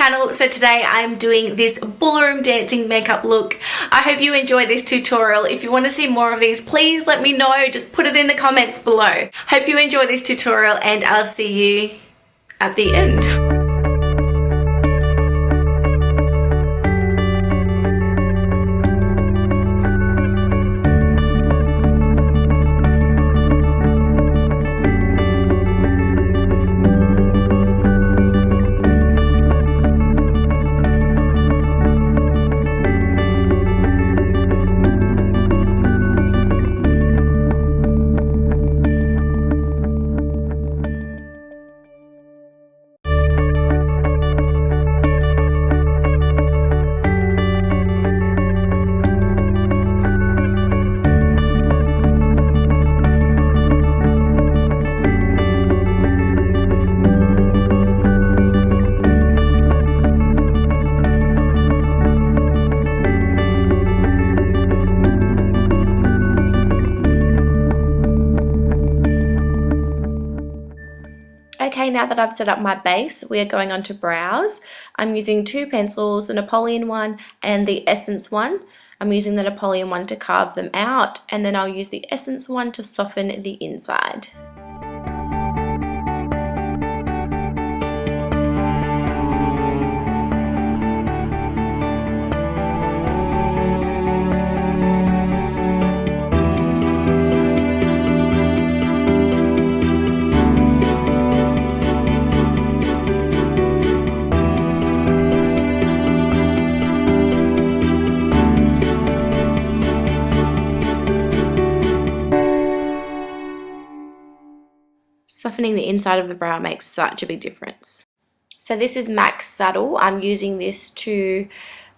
channel. So today I'm doing this ballroom dancing makeup look. I hope you enjoy this tutorial. If you want to see more of these, please let me know. Just put it in the comments below. Hope you enjoy this tutorial and I'll see you at the end. Okay, now that I've set up my base, we are going on to brows. I'm using two pencils, the Napoleon one and the Essence one. I'm using the Napoleon one to carve them out, and then I'll use the Essence one to soften the inside. Softening the inside of the brow makes such a big difference. So this is MAC's Saddle. I'm using this to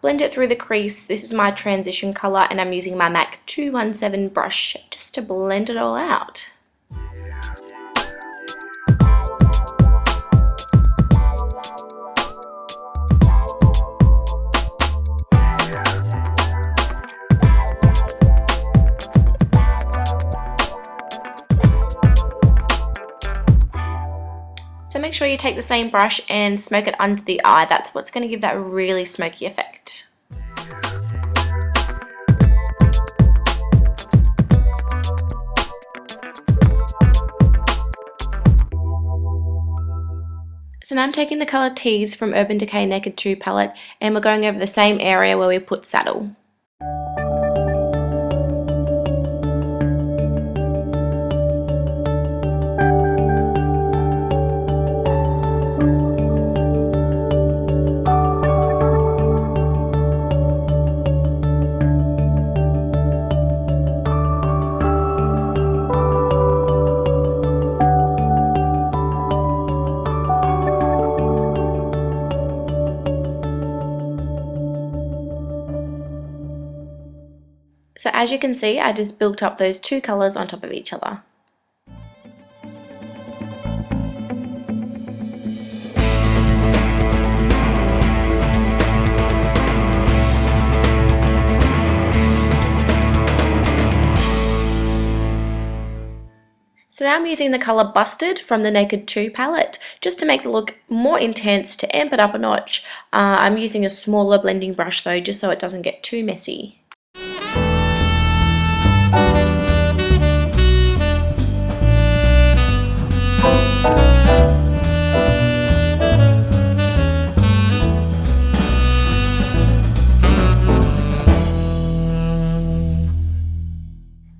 blend it through the crease. This is my transition color, and I'm using my MAC 217 brush just to blend it all out. So make sure you take the same brush and smoke it under the eye. That's what's going to give that really smoky effect. So now I'm taking the colour Tease from Urban Decay Naked 2 palette, and we're going over the same area where we put Saddle. So as you can see, I just built up those two colours on top of each other. So now I'm using the colour Busted from the Naked 2 palette just to make the look more intense, to amp it up a notch. I'm using a smaller blending brush though, just so it doesn't get too messy.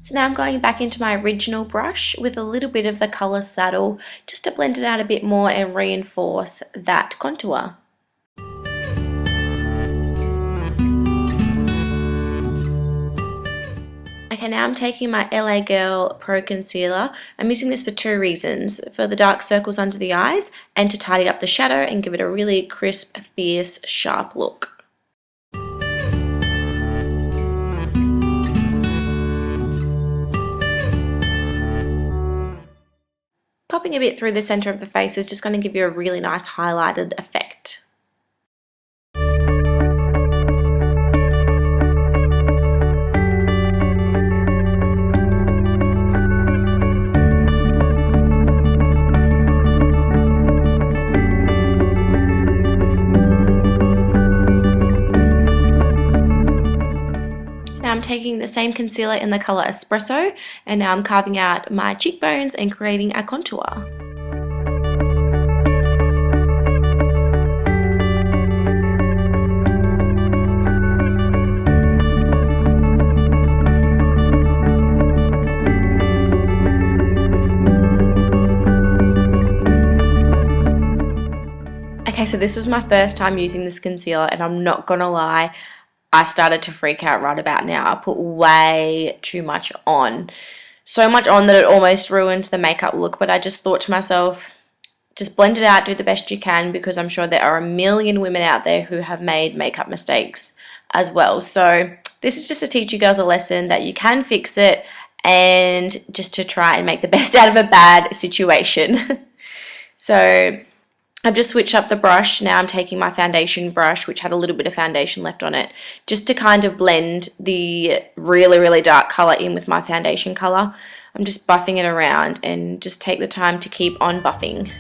So now I'm going back into my original brush with a little bit of the colour Saddle just to blend it out a bit more and reinforce that contour. Okay, now I'm taking my LA Girl Pro Concealer. I'm using this for two reasons: for the dark circles under the eyes and to tidy up the shadow and give it a really crisp, fierce, sharp look. Popping a bit through the center of the face is just going to give you a really nice highlighted effect. I'm taking the same concealer in the color Espresso, and now I'm carving out my cheekbones and creating a contour. Okay, so this was my first time using this concealer, and I'm not gonna lie, I started to freak out right about now. I put way too much on. So much on that it almost ruined the makeup look, but I just thought to myself, just blend it out, do the best you can, because I'm sure there are a million women out there who have made makeup mistakes as well. So this is just to teach you girls a lesson that you can fix it, and just to try and make the best out of a bad situation. So I've just switched up the brush. Now I'm taking my foundation brush, which had a little bit of foundation left on it, just to kind of blend the really, really dark colour in with my foundation colour. I'm just buffing it around, and just take the time to keep on buffing.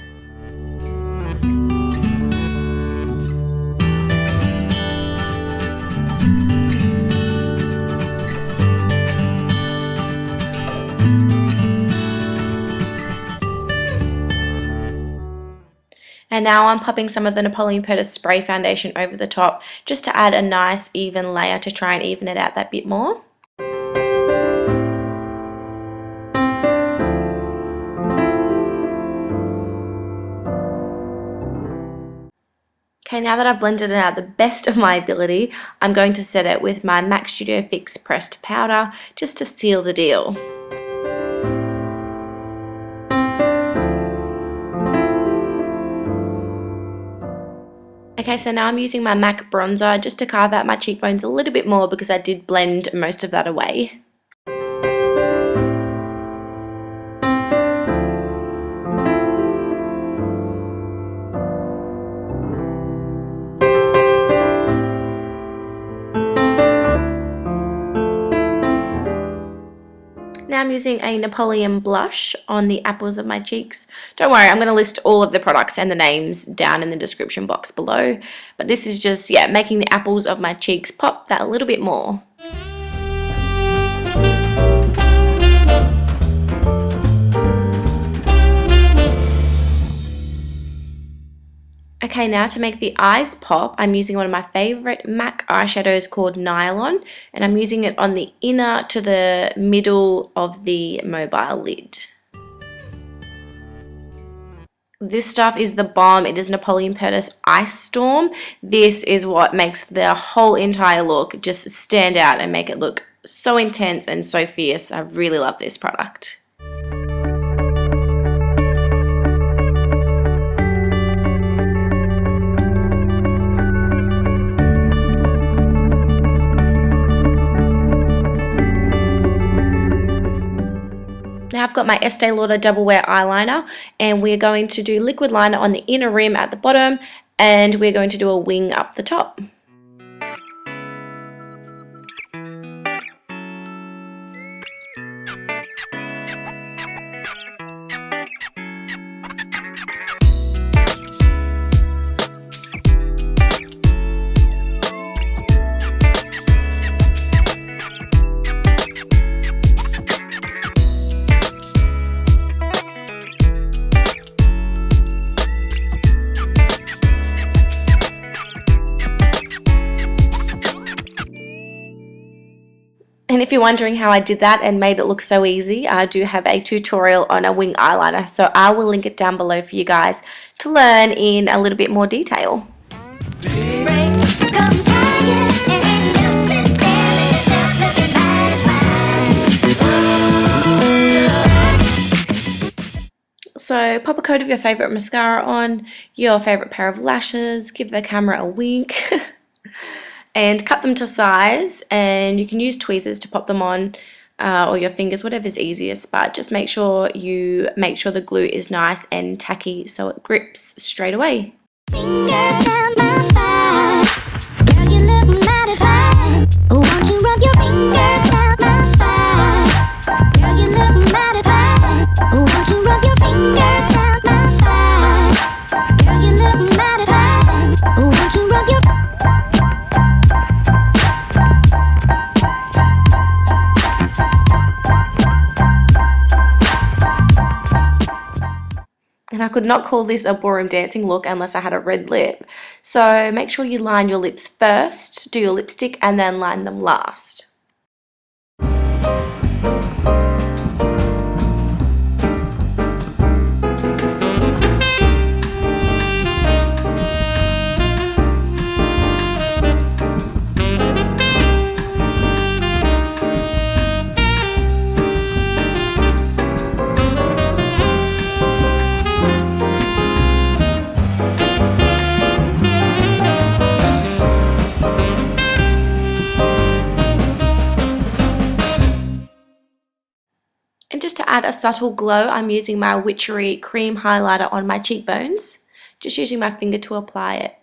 And now I'm popping some of the Napoleon spray foundation over the top, just to add a nice even layer to try and even it out that bit more. Okay, now that I've blended it out the best of my ability, I'm going to set it with my MAC Studio Fix pressed powder, just to seal the deal. Okay, so now I'm using my MAC bronzer just to carve out my cheekbones a little bit more, because I did blend most of that away. Now I'm using a Napoleon blush on the apples of my cheeks. Don't worry, I'm going to list all of the products and the names down in the description box below. But this is just, yeah, making the apples of my cheeks pop that a little bit more. Okay, now to make the eyes pop, I'm using one of my favourite MAC eyeshadows called Nylon, and I'm using it on the inner to the middle of the mobile lid. This stuff is the bomb. It is Napoleon Ice Storm. This is what makes the whole entire look just stand out and make it look so intense and so fierce. I really love this product. Now I've got my Estee Lauder Double Wear Eyeliner, and we're going to do liquid liner on the inner rim at the bottom, and we're going to do a wing up the top. And if you're wondering how I did that and made it look so easy, I do have a tutorial on a wing eyeliner, so I will link it down below for you guys to learn in a little bit more detail. So pop a coat of your favourite mascara on, your favourite pair of lashes, give the camera a wink. And cut them to size, and you can use tweezers to pop them on, or your fingers, whatever's easiest, but just make sure the glue is nice and tacky so it grips straight away. Fingers down my spine. Girl, you look mighty fine. Won't you rub your fingers down my spine? Girl, you look mighty fine. Won't you rub your fingers down my spine? Girl, you look mighty fine. Won't you rub your I could not call this a ballroom dancing look unless I had a red lip. So make sure you line your lips first, do your lipstick, and then line them last. And just to add a subtle glow, I'm using my OCHRE cream highlighter on my cheekbones, just using my finger to apply it.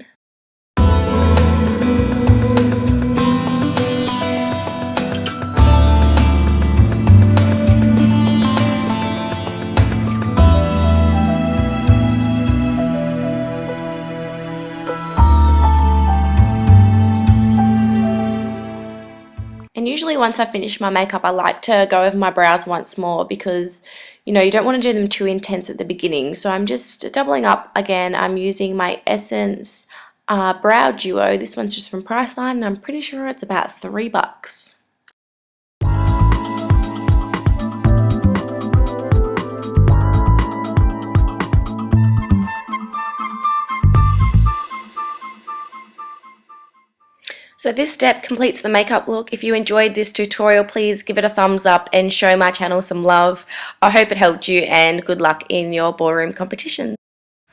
And usually once I finish my makeup, I like to go over my brows once more because, you know, you don't want to do them too intense at the beginning. So I'm just doubling up again. I'm using my Essence Brow Duo. This one's just from Priceline and I'm pretty sure it's about $3. So this step completes the makeup look. If you enjoyed this tutorial, please give it a thumbs up and show my channel some love. I hope it helped you and good luck in your ballroom competition.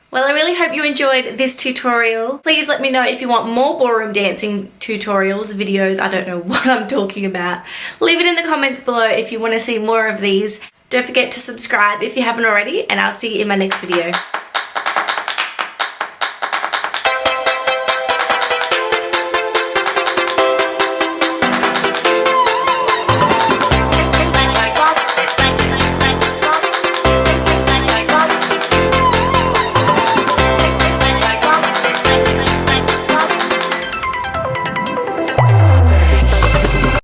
Well, I really hope you enjoyed this tutorial. Please let me know if you want more ballroom dancing tutorials, videos, I don't know what I'm talking about. Leave it in the comments below if you want to see more of these. Don't forget to subscribe if you haven't already, and I'll see you in my next video.